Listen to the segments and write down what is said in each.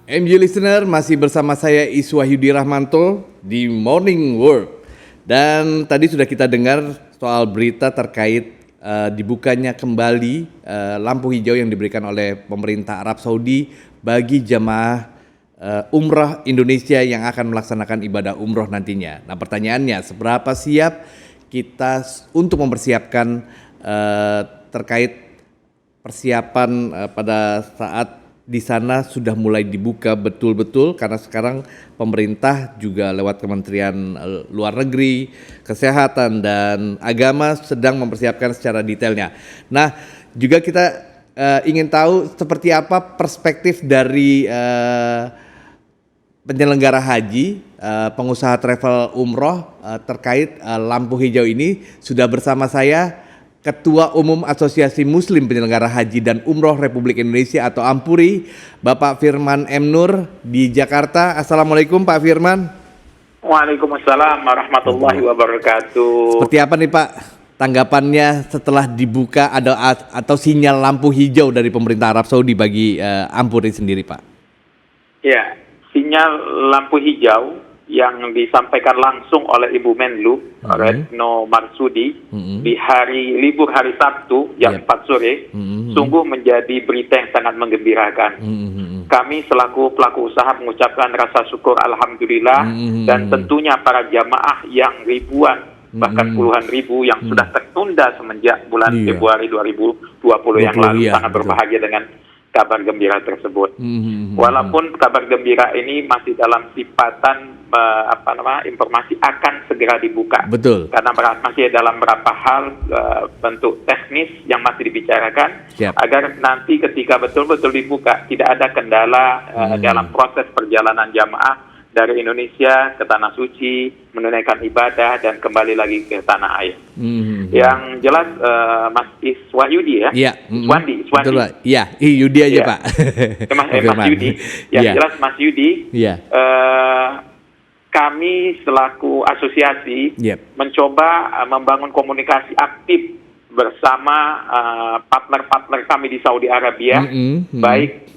MU Listener, masih bersama saya Iswahyudi Rahmanto di Morning World. Dan tadi sudah kita dengar soal berita terkait dibukanya kembali lampu hijau yang diberikan oleh pemerintah Arab Saudi bagi jamaah umrah Indonesia yang akan melaksanakan ibadah umroh nantinya. Nah, pertanyaannya, seberapa siap kita untuk mempersiapkan terkait persiapan pada saat di sana sudah mulai dibuka betul-betul, karena sekarang pemerintah juga lewat Kementerian Luar Negeri, Kesehatan dan Agama sedang mempersiapkan secara detailnya. Nah, juga kita ingin tahu seperti apa perspektif dari penyelenggara haji, pengusaha travel umroh terkait lampu hijau ini. Sudah bersama saya Ketua Umum Asosiasi Muslim Penyelenggara Haji dan Umroh Republik Indonesia atau AMPURI, Bapak Firman M. Nur di Jakarta. Assalamualaikum Pak Firman. Waalaikumsalam warahmatullahi wabarakatuh. Seperti apa nih Pak tanggapannya setelah dibuka atau sinyal lampu hijau dari pemerintah Arab Saudi bagi AMPURI sendiri Pak? Ya, sinyal lampu hijau yang disampaikan langsung oleh Ibu Menlu Retno Marsudi di libur hari Sabtu jam 4 sore sungguh menjadi berita yang sangat menggembirakan. Kami selaku pelaku usaha mengucapkan rasa syukur alhamdulillah dan tentunya para jamaah yang ribuan bahkan puluhan ribu yang sudah tertunda semenjak bulan Februari 2020 yang lalu sangat berbahagia dengan kabar gembira tersebut. Walaupun kabar gembira ini masih dalam sifatan informasi akan segera dibuka. Betul. Karena masih dalam beberapa hal bentuk teknis yang masih dibicarakan. Siap. Agar nanti ketika betul-betul dibuka tidak ada kendala dalam proses perjalanan jamaah dari Indonesia ke Tanah Suci, menunaikan ibadah dan kembali lagi ke tanah air. Yang jelas Mas Iswahyudi ya? Iya. Iswandi. Betul Pak. Iya, Yudi aja Pak. Mas Yudi. Yang jelas Mas Yudi, kami selaku asosiasi mencoba membangun komunikasi aktif bersama partner-partner kami di Saudi Arabia, baik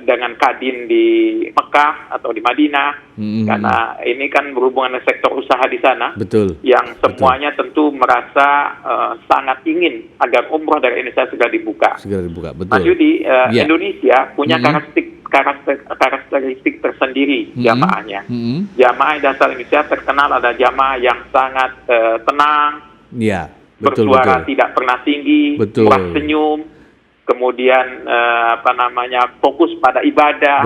dengan Kadin di Mekah atau di Madinah, karena ini kan berhubungan dengan sektor usaha di sana, yang semuanya tentu merasa sangat ingin agar umroh dari Indonesia segera dibuka. Betul. Mas Yudi, Indonesia punya karakteristik tersendiri jamaahnya. Jamaah dasar Indonesia terkenal ada jamaah yang sangat tenang. Bersuara tidak pernah tinggi, murah senyum, kemudian fokus pada ibadah,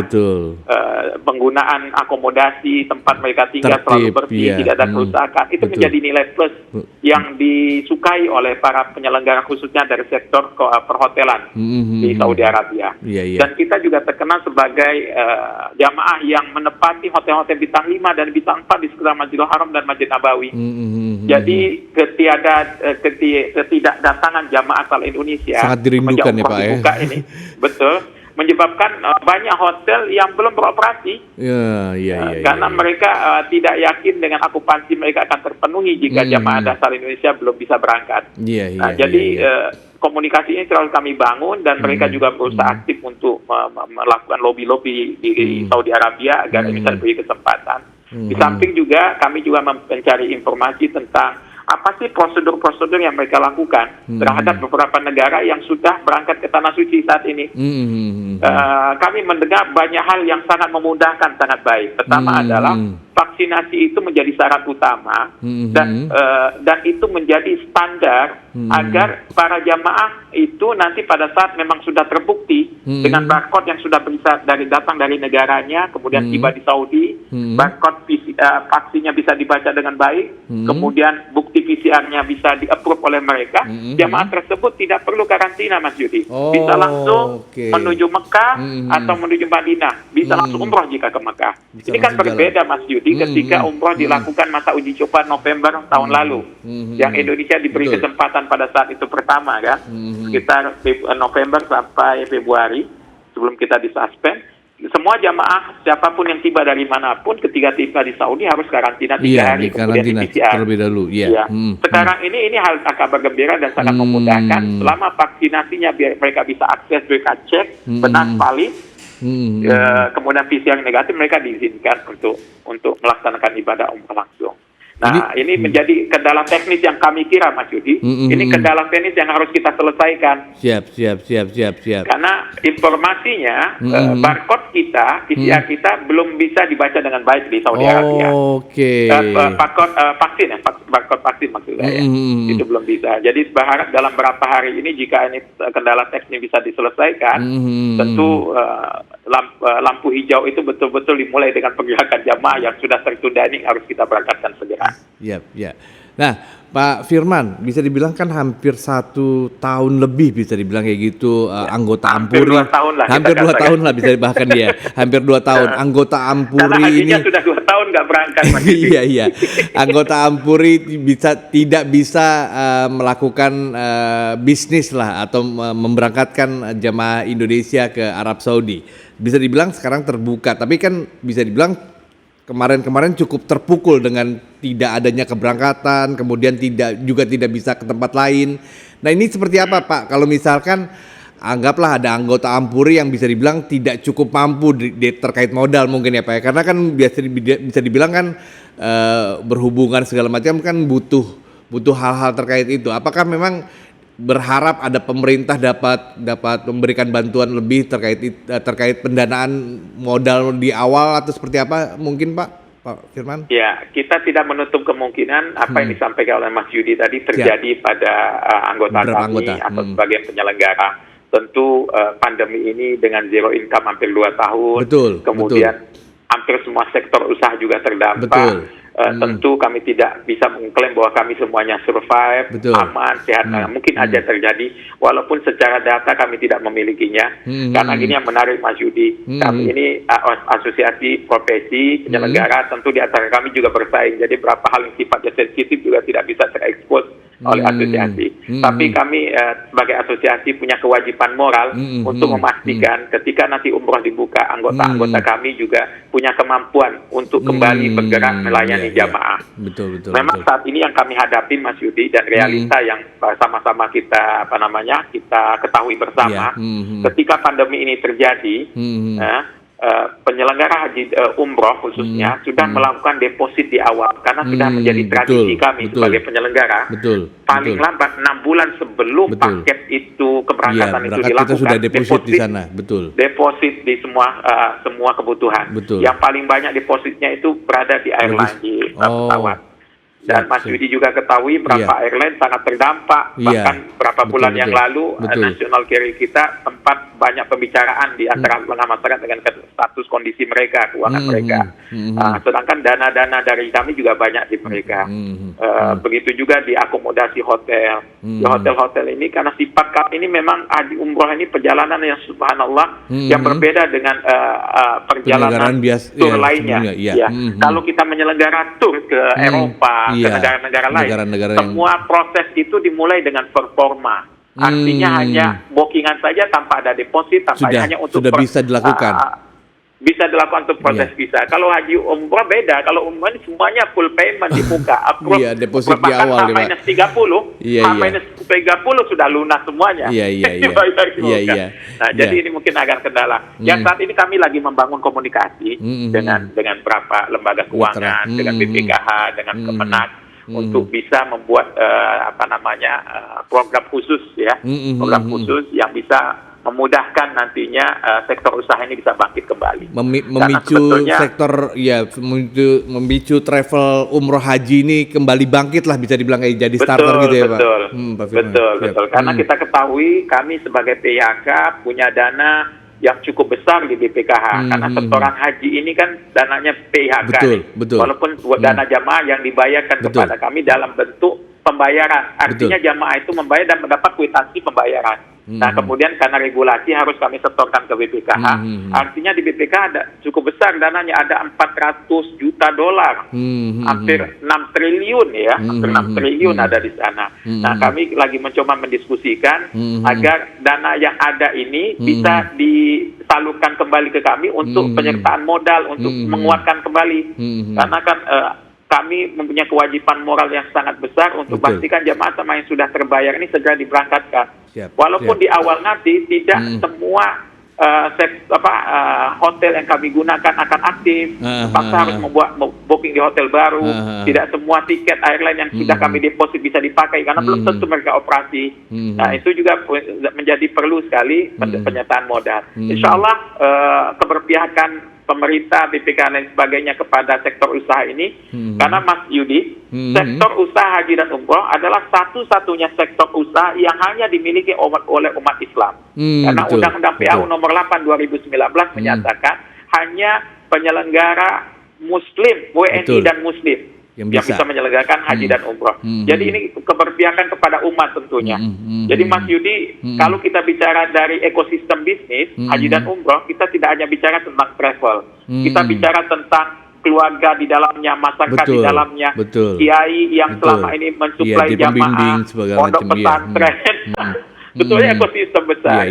penggunaan akomodasi tempat mereka tinggal selalu bersih, tidak ada kerusakan. Itu menjadi nilai plus yang disukai oleh para penyelenggara khususnya dari sektor perhotelan di Saudi Arabia. Dan kita juga terkenal sebagai jamaah yang menepati hotel-hotel bintang 5 dan bintang 4 di sekitar Masjidil Haram dan Masjid Nabawi. Jadi ketidakdatangan jamaah asal Indonesia sangat dirindukan ya Pak ya. Ini betul menyebabkan banyak hotel yang belum beroperasi. Karena mereka tidak yakin dengan okupansi mereka akan terpenuhi jika jamaah dasar Indonesia belum bisa berangkat. Jadi komunikasi ini selalu kami bangun dan mereka juga berusaha aktif untuk melakukan lobby-lobby di Saudi Arabia agar bisa diberi kesempatan. Di samping juga kami juga mencari informasi tentang apa sih prosedur-prosedur yang mereka lakukan terhadap beberapa negara yang sudah berangkat ke Tanah Suci saat ini. Kami mendengar banyak hal yang sangat memudahkan, sangat baik. Pertama adalah vaksinasi itu menjadi syarat utama dan itu menjadi standar agar para jamaah itu nanti pada saat memang sudah terbukti dengan barcode yang sudah bisa datang dari negaranya, kemudian tiba di Saudi, barcode vaksinnya bisa dibaca dengan baik, kemudian bukti PCR-nya bisa di-approve oleh mereka, jamaah tersebut tidak perlu karantina, Mas Yudi. Bisa langsung menuju Mekah atau menuju Madinah, bisa langsung umroh jika ke Mekah. Ini kan berbeda, Mas Yudi, ketika umroh dilakukan masa uji coba November tahun lalu, yang Indonesia diberi kesempatan pada saat itu pertama kan, sekitar November sampai Februari sebelum kita disuspend. Semua jamaah siapapun yang tiba dari manapun ketika tiba di Saudi harus karantina 3 hari, kemudian di PCR terlebih dahulu. Sekarang ini hal kabar gembira dan sangat memudahkan. Selama vaksinasinya mereka bisa akses, mereka cek benar valid, kemudian PCR negatif, mereka diizinkan untuk melaksanakan ibadah umrah langsung. Nah, ini menjadi kendala teknis yang kami kira, Mas Yudi. Ini kendala teknis yang harus kita selesaikan. Siap. Karena informasinya, barcode kita, PCR kita belum bisa dibaca dengan baik di Saudi Arabia. Oke. Vaksin ya, barcode vaksin maksudnya ya. Itu belum bisa. Jadi berharap dalam beberapa hari ini jika ini kendala teknis bisa diselesaikan, tentu lampu hijau itu betul-betul dimulai dengan pergerakan jamaah yang sudah tertunda ini harus kita berangkatkan segera. Ya. Nah, Pak Firman, bisa dibilang kan hampir 1 tahun lebih bisa dibilang kayak gitu anggota Ampuri. Hampir 2 tahun lah bisa bahkan dia. Hampir 2 tahun anggota Ampuri ini. Sudah 2 tahun nggak berangkat. Iya. Anggota Ampuri tidak bisa melakukan bisnis lah atau memberangkatkan jamaah Indonesia ke Arab Saudi. Bisa dibilang sekarang terbuka, tapi kan bisa dibilang kemarin cukup terpukul dengan tidak adanya keberangkatan, kemudian tidak bisa ke tempat lain. Nah, ini seperti apa, Pak? Kalau misalkan anggaplah ada anggota Ampuri yang bisa dibilang tidak cukup mampu terkait modal mungkin ya, Pak. Karena kan bisa dibilang kan berhubungan segala macam kan butuh hal-hal terkait itu. Apakah memang berharap ada pemerintah dapat memberikan bantuan lebih terkait pendanaan modal di awal atau seperti apa mungkin Pak Firman? Ya, kita tidak menutup kemungkinan apa yang disampaikan oleh Mas Yudi tadi terjadi pada anggota kami atau sebagai penyelenggara. Tentu pandemi ini dengan zero income hampir 2 tahun, kemudian hampir semua sektor usaha juga terdampak. Tentu kami tidak bisa mengklaim bahwa kami semuanya survive, aman, sehat. Mungkin aja terjadi, walaupun secara data kami tidak memilikinya. Karena gini yang menarik Mas Yudi, kami ini asosiasi profesi penyelenggara, tentu di antara kami juga bersaing. Jadi beberapa hal yang sifatnya sensitif juga tidak bisa terekspos oleh asosiasi. Tapi kami sebagai asosiasi punya kewajiban moral untuk memastikan ketika nanti umroh dibuka, anggota-anggota kami juga punya kemampuan untuk kembali bergerak melayani jamaah. Memang saat ini yang kami hadapi Mas Yudi dan realita yang sama-sama kita ketahui bersama, ketika pandemi ini terjadi, penyelenggara haji umroh khususnya sudah melakukan deposit di awal karena sudah menjadi tradisi kami sebagai penyelenggara. Paling lambat 6 bulan sebelum paket itu keberangkatan itu dilakukan, kita sudah deposit di sana. Deposit di semua kebutuhan. Yang paling banyak depositnya itu berada di airline, di pesawat. Dan Mas Yudi juga ketahui berapa airline sangat terdampak. Bahkan berapa bulan yang lalu national carrier kita sempat banyak pembicaraan di antara masyarakat dengan status kondisi mereka, keuangan mereka. Sedangkan dana-dana dari kami juga banyak di mereka. Begitu juga di akomodasi hotel. Di hotel-hotel ini karena sifat kami ini memang haji umroh ini perjalanan yang subhanallah yang berbeda dengan perjalanan tur lainnya. Kalau kita menyelenggara tur ke Eropa, ke negara-negara lain, semua proses itu dimulai dengan performa. Artinya hanya bookingan saja tanpa ada deposit, hanya untuk sudah bisa dilakukan. Bisa dilakukan untuk proses visa. Kalau haji umrah beda. Kalau umrah ini semuanya full payment di muka. Deposit di awal. H-30 sudah lunas semuanya. Nah, jadi ini mungkin agak kendala. Yang saat ini kami lagi membangun komunikasi dengan beberapa lembaga keuangan, dengan BPKH, dengan Kemenak, untuk bisa membuat program khusus program khusus yang bisa memudahkan nantinya sektor usaha ini bisa bangkit kembali. Memicu travel umroh haji ini kembali bangkit lah, bisa dibilang kayak jadi starter gitu ya Pak. Betul. Karena kita ketahui kami sebagai PHK punya dana yang cukup besar di BPKH karena setoran haji ini kan dananya PHK. Walaupun dana jamaah yang dibayarkan kepada kami dalam bentuk pembayaran. Artinya jamaah itu membayar dan mendapat kwitansi pembayaran. Nah, kemudian karena regulasi harus kami setorkan ke BPKH. Artinya di BPKH ada cukup besar dananya, ada $400 juta. Hampir 6 triliun ya. Hampir 6 triliun ada di sana. Nah, kami lagi mencoba mendiskusikan agar dana yang ada ini bisa disalurkan kembali ke kami untuk penyertaan modal, untuk menguatkan kembali. Karena kan kami mempunyai kewajiban moral yang sangat besar untuk pastikan jamaah sama yang sudah terbayar ini segera diberangkatkan. Walaupun di awal nanti tidak semua hotel yang kami gunakan akan aktif, terpaksa harus membuat booking di hotel baru. Tidak semua tiket airline yang sudah kami deposit bisa dipakai karena belum tentu mereka operasi. Nah, itu juga menjadi perlu sekali penyertaan modal. Insya Allah keberpihakan pemerintah, BPK dan lain sebagainya kepada sektor usaha ini, karena Mas Yudi, sektor usaha haji dan umroh adalah satu-satunya sektor usaha yang hanya dimiliki oleh umat Islam. Karena Undang-Undang PAU nomor 8 2019 menyatakan hanya penyelenggara Muslim, WNI dan Muslim yang bisa menyelenggarakan haji dan umroh. Jadi ini keberpihakan kepada umat tentunya. Jadi Mas Yudi, kalau kita bicara dari ekosistem bisnis, haji dan umroh, kita tidak hanya bicara tentang travel. Kita bicara tentang keluarga di dalamnya, masyarakat di dalamnya, kiai yang selama ini mensuplai jamaah, pondok pesantren. Sebetulnya ekosistem besar.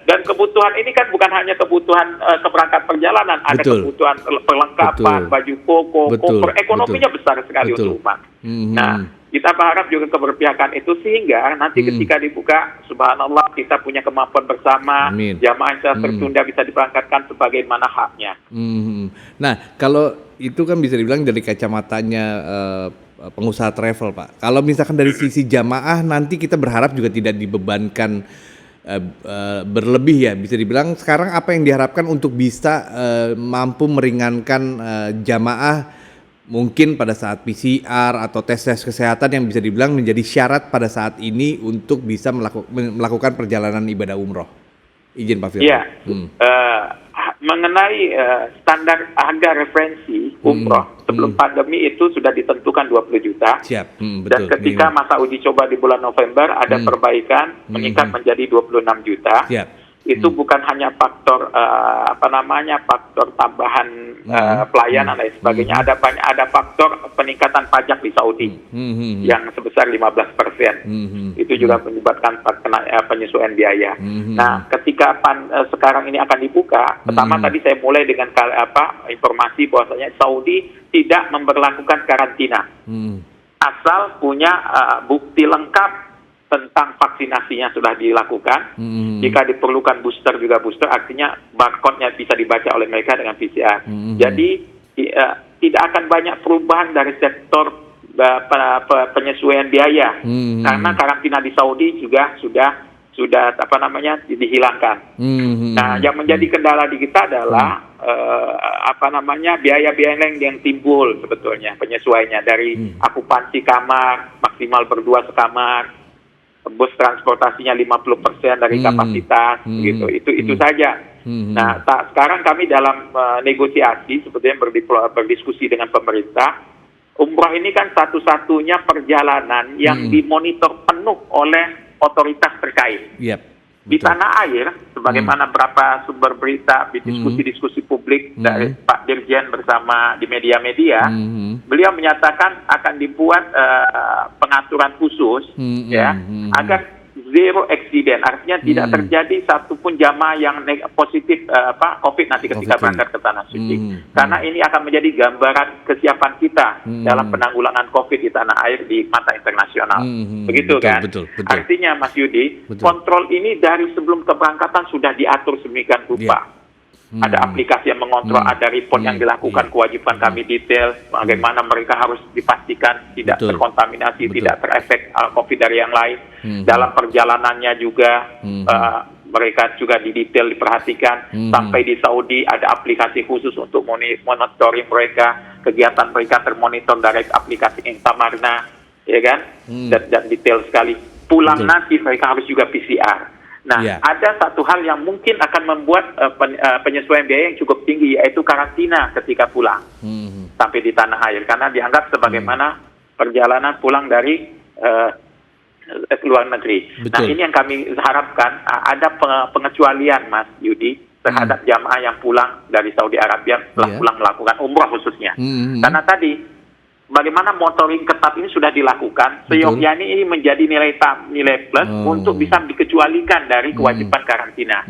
Dan kebutuhan ini kan bukan hanya kebutuhan keberangkatan perjalanan, ada kebutuhan perlengkapan, baju koko, koper, ekonominya besar sekali untuk umat. Nah, kita berharap juga keberpihakan itu sehingga nanti ketika dibuka, subhanallah, kita punya kemampuan bersama, jamaah yang tertunda bisa diberangkatkan sebagaimana haknya. Nah, kalau itu kan bisa dibilang dari kacamatanya pengusaha travel, Pak. Kalau misalkan dari sisi jamaah, nanti kita berharap juga tidak dibebankan berlebih ya. Bisa dibilang sekarang apa yang diharapkan untuk bisa mampu meringankan jamaah mungkin pada saat PCR atau tes kesehatan yang bisa dibilang menjadi syarat pada saat ini untuk bisa melakukan perjalanan ibadah umroh. Izin Pak Firman. Iya. Mengenai standar harga referensi umroh sebelum pandemi itu sudah ditentukan 20 juta. Siap. Betul. Dan ketika masa uji coba di bulan November ada perbaikan meningkat menjadi 26 juta. Siap. Itu bukan hanya faktor faktor tambahan pelayanan dan sebagainya. Ada faktor peningkatan pajak di Saudi yang sebesar 15%. Itu juga menyebabkan penyesuaian biaya. Nah, ketika sekarang ini akan dibuka, pertama tadi saya mulai dengan informasi bahwasanya Saudi tidak memberlakukan karantina. Asal punya bukti lengkap tentang vaksinasinya sudah dilakukan. Jika diperlukan booster juga booster, artinya barcode-nya bisa dibaca oleh mereka dengan PCR. Jadi tidak akan banyak perubahan dari sektor penyesuaian biaya, karena karantina di Saudi juga sudah dihilangkan. Nah, yang menjadi kendala di kita adalah biaya-biaya yang timbul sebetulnya penyesuaiannya dari akupansi kamar maksimal berdua sekamar, bus transportasinya 50% dari kapasitas, gitu. Itu saja. Nah, sekarang kami dalam negosiasi sebetulnya berdiskusi dengan pemerintah. Umroh ini kan satu-satunya perjalanan yang dimonitor penuh oleh otoritas terkait. Di tanah air, sebagaimana beberapa sumber berita di diskusi-diskusi publik dari Pak Dirjen bersama di media-media, beliau menyatakan akan dibuat pengaturan khusus agar zero accident, artinya tidak terjadi satupun jamaah yang positif COVID nanti ketika berangkat ke tanah suci. Karena ini akan menjadi gambaran kesiapan kita dalam penanggulangan COVID di tanah air di mata internasional. Begitu kan? Betul. Artinya Mas Yudi, kontrol ini dari sebelum keberangkatan sudah diatur sedemikian rupa. Ada aplikasi yang mengontrol, ada report yang dilakukan, kewajiban kami detail, bagaimana mereka harus dipastikan tidak terkontaminasi, tidak terefek COVID dari yang lain. Dalam perjalanannya juga mereka juga didetail, diperhatikan. Sampai di Saudi ada aplikasi khusus untuk monitoring mereka, kegiatan mereka termonitor dari aplikasi Intamarna, ya kan? Dan detail sekali. Pulang nanti mereka harus juga PCR. Nah, ada satu hal yang mungkin akan membuat penyesuaian biaya yang cukup tinggi, yaitu karantina ketika pulang sampai di tanah air, karena dianggap sebagaimana perjalanan pulang dari luar negeri. Nah, ini yang kami harapkan, ada pengecualian, Mas Yudi, terhadap jamaah yang pulang dari Saudi Arabia setelah pulang melakukan umrah khususnya. Karena tadi bagaimana monitoring ketat ini sudah dilakukan, seyogyanya ini menjadi nilai plus untuk bisa dikecualikan dari kewajiban karantina.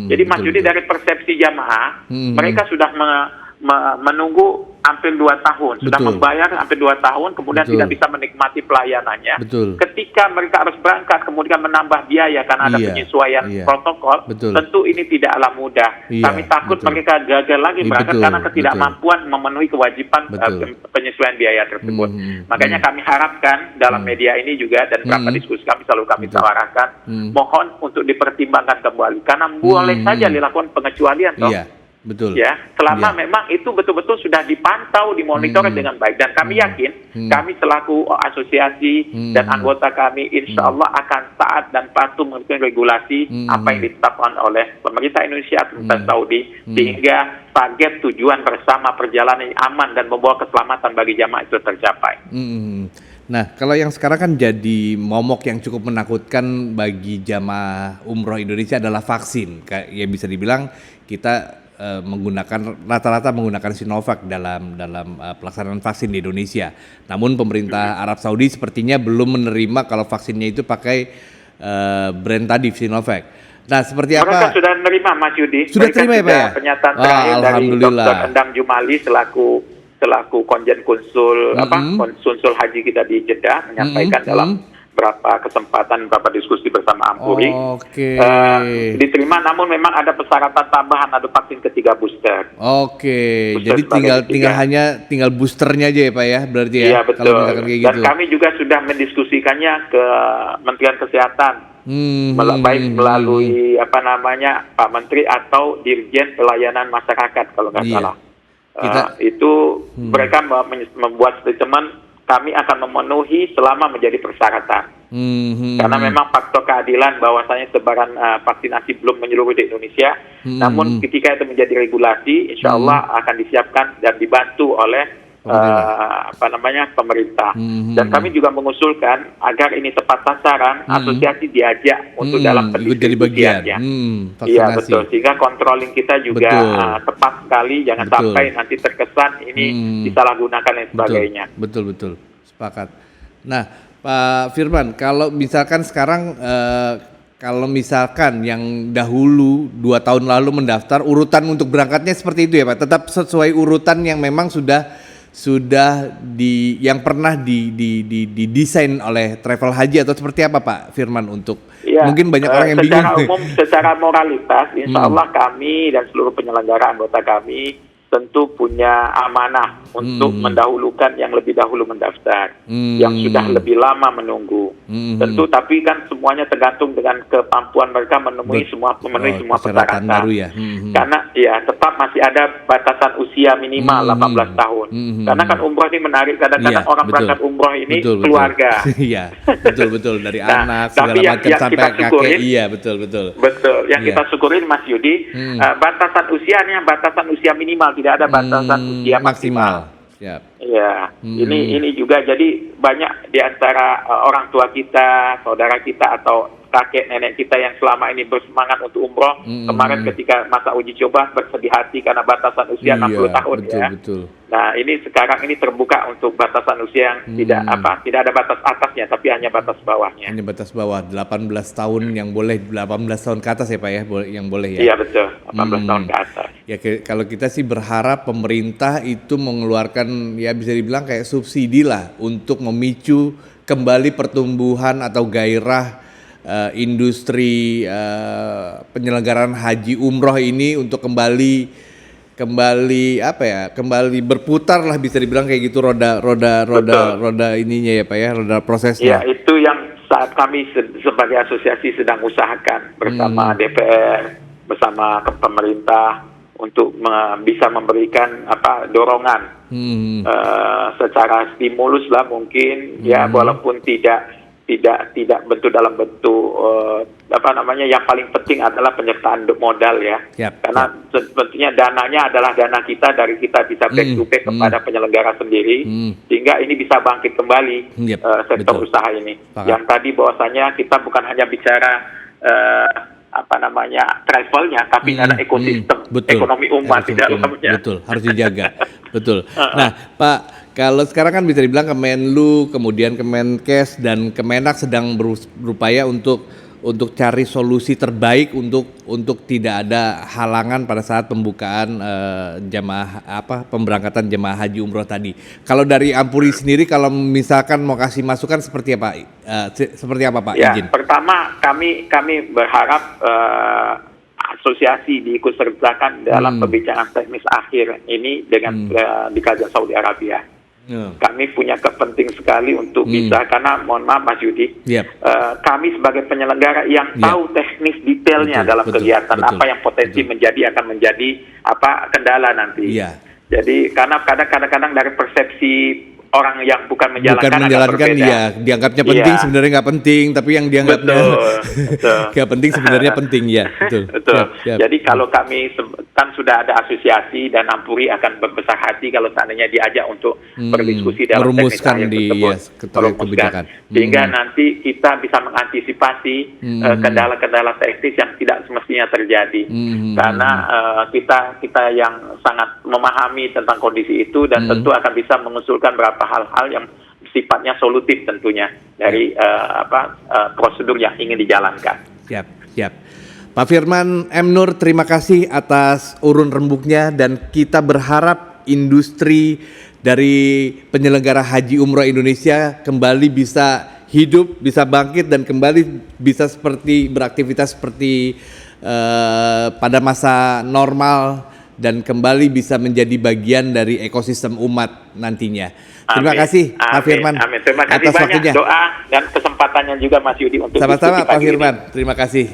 Jadi Mas Yudi, dari persepsi jamaah, mereka sudah menunggu hampir 2 tahun, sudah membayar hampir 2 tahun, kemudian tidak bisa menikmati pelayanannya. Ketika mereka harus berangkat, kemudian menambah biaya karena ada penyesuaian protokol, tentu ini tidaklah mudah. Kami takut mereka gagal lagi berangkat karena ketidakmampuan memenuhi kewajiban penyesuaian biaya tersebut. Makanya kami harapkan dalam media ini juga dan beberapa diskusi kami selalu kami tawarkan, mohon untuk dipertimbangkan kembali, karena boleh saja dilakukan pengecualian, toh. Ya, selama memang itu betul-betul sudah dipantau, dimonitor dengan baik, dan kami yakin kami selaku asosiasi dan anggota kami insya Allah akan taat dan patuh mengikuti regulasi apa yang ditetapkan oleh pemerintah Indonesia atau pemerintah Saudi, sehingga target tujuan bersama perjalanan yang aman dan membawa keselamatan bagi jamaah itu tercapai. Nah, kalau yang sekarang kan jadi momok yang cukup menakutkan bagi jamaah umroh Indonesia adalah vaksin. Ya bisa dibilang kita rata-rata menggunakan Sinovac dalam pelaksanaan vaksin di Indonesia. Namun pemerintah Arab Saudi sepertinya belum menerima kalau vaksinnya itu pakai brand tadi Sinovac. Nah, seperti apa? Mereka sudah menerima, Mas Yudi. Sudah terima ya, Pak ya? Pernyataan terakhir dari Dr. Endang Jumali selaku konjen konsul konsul haji kita di Jeddah menyampaikan dalam berapa kesempatan, berapa diskusi bersama Ampuri. Diterima, namun memang ada persyaratan tambahan, ada vaksin ketiga booster. Jadi tinggal boosternya aja ya Pak ya, berarti ya. Iya betul. Kalau misalkan kayak gitu. Dan kami juga sudah mendiskusikannya ke Kementerian Kesehatan, baik melalui Pak Menteri atau Dirjen Pelayanan Masyarakat kalau nggak salah. Itu mereka membuat statement, kami akan memenuhi selama menjadi persyaratan. Karena memang faktor keadilan bahwasanya sebaran vaksinasi belum menyeluruh di Indonesia. Namun ketika itu menjadi regulasi, insya Allah akan disiapkan dan dibantu oleh pemerintah. Dan kami juga mengusulkan agar ini tepat sasaran, asosiasi diajak untuk dalam pendistribusiannya. Iya betul, sehingga controlling kita juga tepat sekali, jangan sampai nanti terkesan ini disalahgunakan dan sebagainya. Betul, sepakat. Nah, Pak Firman, kalau misalkan sekarang kalau misalkan yang dahulu 2 tahun lalu mendaftar, urutan untuk berangkatnya seperti itu ya Pak, tetap sesuai urutan yang memang sudah yang pernah didesain oleh travel haji, atau seperti apa Pak Firman untuk mungkin banyak orang yang bingung. Secara moralitas, insya Allah kami dan seluruh penyelenggara anggota kami tentu punya amanah untuk mendahulukan yang lebih dahulu mendaftar, yang sudah lebih lama menunggu. Tentu, tapi kan semuanya tergantung dengan kemampuan mereka memenuhi semua persyaratan. Baru ya. Karena ya tetap masih ada batasan usia minimal 18 tahun. Karena kan umroh ini menarik, kadang-kadang orang berangkat umroh ini keluarga. Iya, betul dari anak segala macam sampai kakek. Iya, betul. Betul. Yang kita syukurin Mas Yudi, batasan usia minimal, tidak ada batasan usia maksimal. Ya, ini juga jadi banyak di antara orang tua kita, saudara kita atau kakek nenek kita yang selama ini bersemangat untuk umroh, kemarin ketika masa uji coba bersedih hati karena batasan usia 60 tahun. Betul. Nah, ini sekarang ini terbuka untuk batasan usia yang tidak ada batas atasnya, tapi hanya batas bawahnya. Hanya batas bawah, 18 tahun yang boleh, 18 tahun ke atas ya Pak ya, yang boleh ya. Iya betul, 18 tahun ke atas. Ya kalau kita sih berharap pemerintah itu mengeluarkan, ya bisa dibilang kayak subsidi lah untuk memicu kembali pertumbuhan atau gairah industri penyelenggaraan haji umroh ini untuk kembali berputar lah, bisa dibilang kayak gitu, roda ininya ya Pak ya, roda prosesnya. Ya, itu yang saat kami sebagai asosiasi sedang usahakan bersama DPR, bersama pemerintah untuk bisa memberikan dorongan secara stimulus lah mungkin, ya walaupun tidak bentuk dalam bentuk yang paling penting adalah penyertaan modal ya. Karena sebetulnya dananya adalah dana kita, dari kita bisa back to back kepada penyelenggara sendiri, sehingga ini bisa bangkit kembali sektor usaha ini. Yang tadi bahwasanya kita bukan hanya bicara travelnya, tapi ada ekosistem ekonomi umat di dalamnya. Betul, harus dijaga. Betul. Nah, Pak, kalau sekarang kan bisa dibilang Kemenlu, kemudian Kemenkes dan Kemenak sedang berupaya untuk untuk cari solusi terbaik untuk tidak ada halangan pada saat pembukaan pemberangkatan jemaah haji umroh tadi. Kalau dari Ampuri sendiri, kalau misalkan mau kasih masukan seperti apa? Seperti apa Pak? Ya, izin. Pertama kami berharap asosiasi diikutsertakan dalam pembicaraan teknis akhir ini dengan di Kerajaan Saudi Arabia. Kami punya kepenting sekali untuk bisa, karena mohon maaf Mas Yudi, kami sebagai penyelenggara yang tahu teknis detailnya dalam kegiatan apa yang potensi akan menjadi kendala nanti. Jadi karena kadang-kadang dari persepsi orang yang bukan menjalankan ya, dianggapnya penting sebenarnya nggak penting, tapi yang dianggapnya nggak penting sebenarnya penting ya. Betul. Siap. Jadi kalau kami kan sudah ada asosiasi dan Ampuri akan berbesar hati kalau seandainya diajak untuk berdiskusi dalam merumuskan teknis kebijakan, sehingga nanti kita bisa mengantisipasi kendala-kendala teknis yang tidak semestinya terjadi. Karena kita yang sangat memahami tentang kondisi itu dan tentu akan bisa mengusulkan beberapa hal-hal yang sifatnya solutif tentunya dari prosedur yang ingin dijalankan. Siap. Pak Firman M. Nur, terima kasih atas urun rembuknya, dan kita berharap industri dari penyelenggara haji umroh Indonesia kembali bisa hidup, bisa bangkit, dan kembali bisa beraktivitas seperti pada masa normal, dan kembali bisa menjadi bagian dari ekosistem umat nantinya. Terima kasih Pak Firman. Terima kasih atas banyak waktunya. Doa dan kesempatannya juga Mas Yudi untuk sama-sama Pak Firman. Terima kasih.